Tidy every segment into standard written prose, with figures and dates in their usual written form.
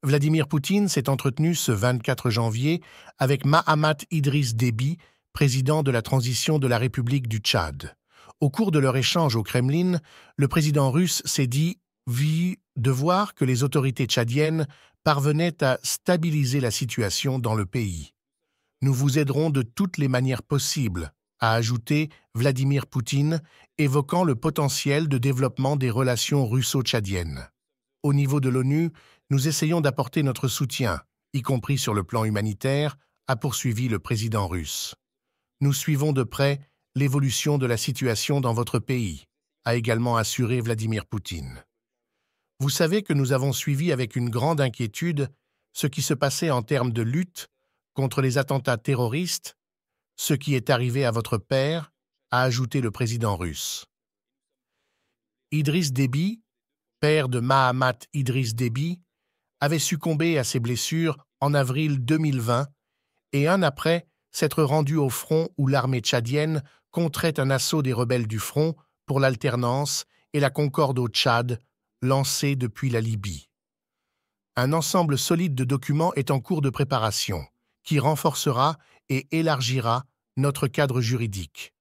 Vladimir Poutine s'est entretenu ce 24 janvier avec Mahamat Idriss Déby, président de la transition de la République du Tchad. Au cours de leur échange au Kremlin, le président russe s'est dit de voir que les autorités tchadiennes parvenaient à stabiliser la situation dans le pays. Nous vous aiderons de toutes les manières possibles, a ajouté Vladimir Poutine, évoquant le potentiel de développement des relations russo-tchadiennes. Au niveau de l'ONU, nous essayons d'apporter notre soutien, y compris sur le plan humanitaire, a poursuivi le président russe. Nous suivons de près l'évolution de la situation dans votre pays, a également assuré Vladimir Poutine. Vous savez que nous avons suivi avec une grande inquiétude ce qui se passait en termes de lutte contre les attentats terroristes, ce qui est arrivé à votre père, a ajouté le président russe. Idriss Déby, père de Mahamat Idriss Déby, avait succombé à ses blessures en avril 2020 et un après s'être rendu au front où l'armée tchadienne contrait un assaut des rebelles du Front pour l'alternance et la concorde au Tchad, lancé depuis la Libye. Un ensemble solide de documents est en cours de préparation, qui renforcera et élargira notre cadre juridique.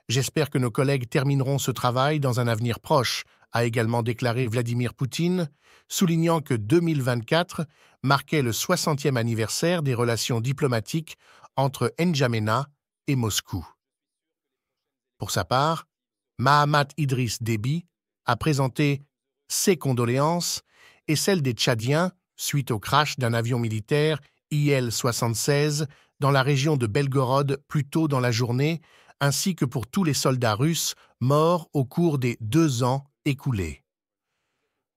J'espère que nos collègues termineront ce travail dans un avenir proche, a également déclaré Vladimir Poutine, soulignant que 2024 marquait le 60e anniversaire des relations diplomatiques entre N'Djamena et Moscou. Pour sa part, Mahamat Idriss Déby a présenté ses condoléances et celles des Tchadiens suite au crash d'un avion militaire Il-76 dans la région de Belgorod plus tôt dans la journée, ainsi que pour tous les soldats russes morts au cours des 2 ans écoulés.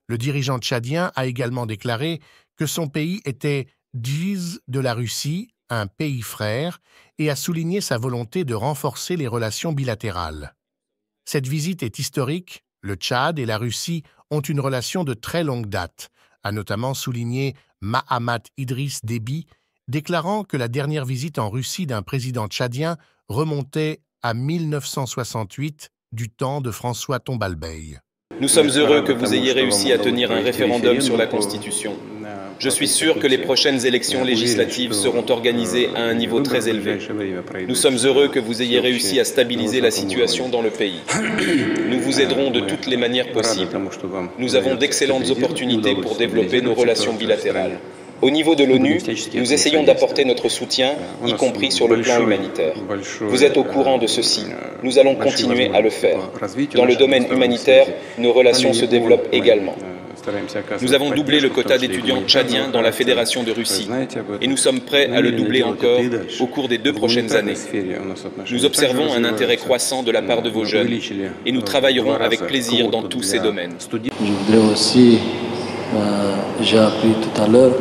Le dirigeant tchadien a également déclaré que son pays était de la Russie, un pays frère, et a souligné sa volonté de renforcer les relations bilatérales. Cette visite est historique, le Tchad et la Russie ont une relation de très longue date, a notamment souligné Mahamat Idriss Déby, déclarant que la dernière visite en Russie d'un président tchadien remontait à 1968 du temps de François Tombalbaye. Nous sommes heureux que vous ayez réussi à tenir un référendum sur la Constitution. Je suis sûr que les prochaines élections législatives seront organisées à un niveau très élevé. Nous sommes heureux que vous ayez réussi à stabiliser la situation dans le pays. Nous vous aiderons de toutes les manières possibles. Nous avons d'excellentes opportunités pour développer nos relations bilatérales. Au niveau de l'ONU, nous essayons d'apporter notre soutien, y compris sur le plan humanitaire. Vous êtes au courant de ceci. Nous allons continuer à le faire. Dans le domaine humanitaire, nos relations se développent également. Nous avons doublé le quota d'étudiants tchadiens dans la Fédération de Russie et nous sommes prêts à le doubler encore au cours des 2 prochaines années. Nous observons un intérêt croissant de la part de vos jeunes et nous travaillerons avec plaisir dans tous ces domaines. Je voudrais aussi, j'ai appris tout à l'heure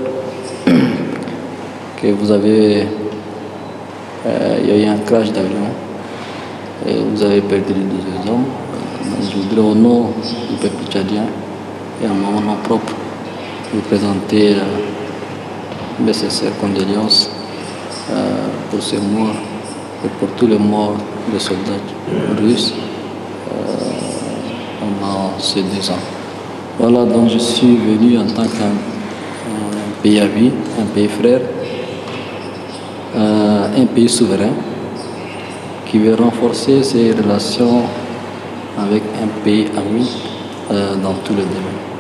que vous avez, il y a eu un crash d'avion et vous avez perdu les 2 hommes. Je voudrais au nom du peuple tchadien et à mon nom propre vous présenter mes sincères condoléances pour ces morts et pour tous les morts de soldats russes pendant ces 2 ans. Voilà, donc je suis venu en tant qu'un pays ami, un pays frère, un pays souverain qui veut renforcer ses relations avec un pays ami dans tous les domaines.